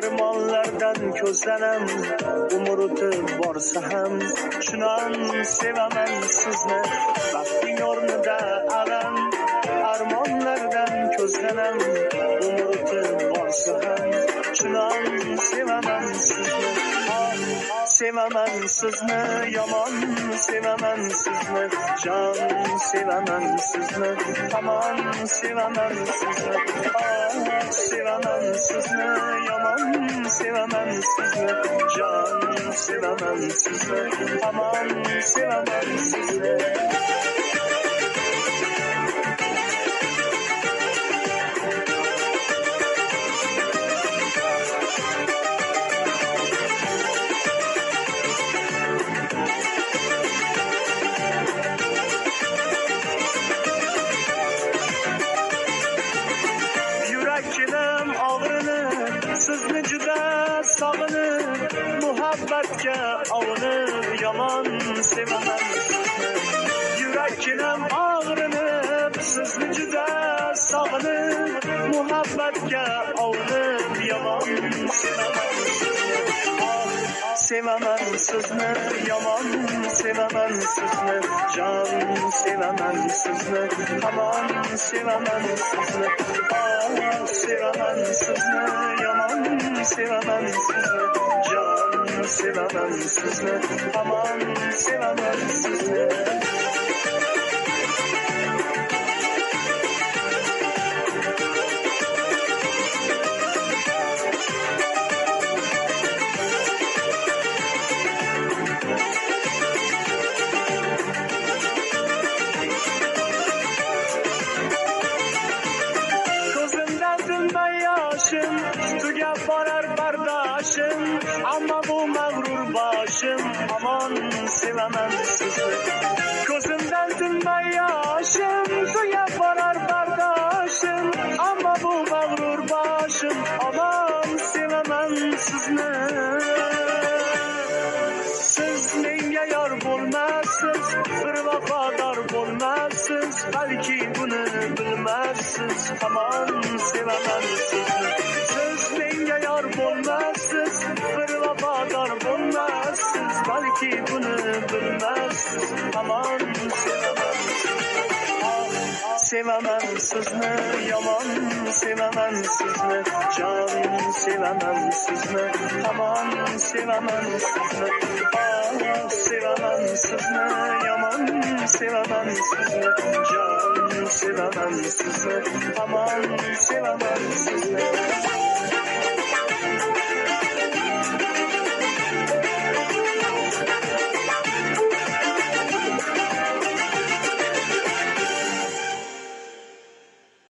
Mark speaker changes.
Speaker 1: armonlardan ko'zlanam, umr o'tib borsa ham shunon sevaman sizni. Baxtning o'rnida alam, armonlardan ko'zlanam, umr o'tib borsa ham shunon sevaman sizni. Sevaman sizni, yomon sevaman sizni, jon sevaman sizni, hamon sevaman sizni. Sevaman sizni, yomon sevaman sizni, jon sevaman sizni, hamon sevaman sizni. Sizni juda sog'inib, muhabbatga ovunib, yomon sevaman sizni. Yurakkinam og'rinib, sizni juda sog'inib, muhabbatga ovunib, yomon sevaman sizni. Sevaman sizni, yomon sevaman sizni, jon sevaman sizni, hamon sevaman sizni. Sevaman sizni, yomon sevaman sizni, jon sevaman sizni, hamon sevaman sizni. Tugab borar bardoshim, ammo bu mag'rur boshim, hamon sevaman sizni. Ko'zimdan tinmay yoshim, tugab borar bardoshim, ammo bu mag'rur boshim, hamon sevaman sizni. Siz menga yor bo'lmassiz, bir vafodor bo'lmassiz, balki buni bilmassiz, hamon sevaman sizni. Siz menga yor bo'lmassiz, bir vafodor bo'lmassiz, balki buni bilmassiz, hamon sevaman sizni. Sevaman sizni, yomon sevaman sizni, jon sevaman sizni, hamon sevaman sizni. Sevaman sizni, yomon sevaman sizni, jon sevaman sizni, hamon sevaman sizni.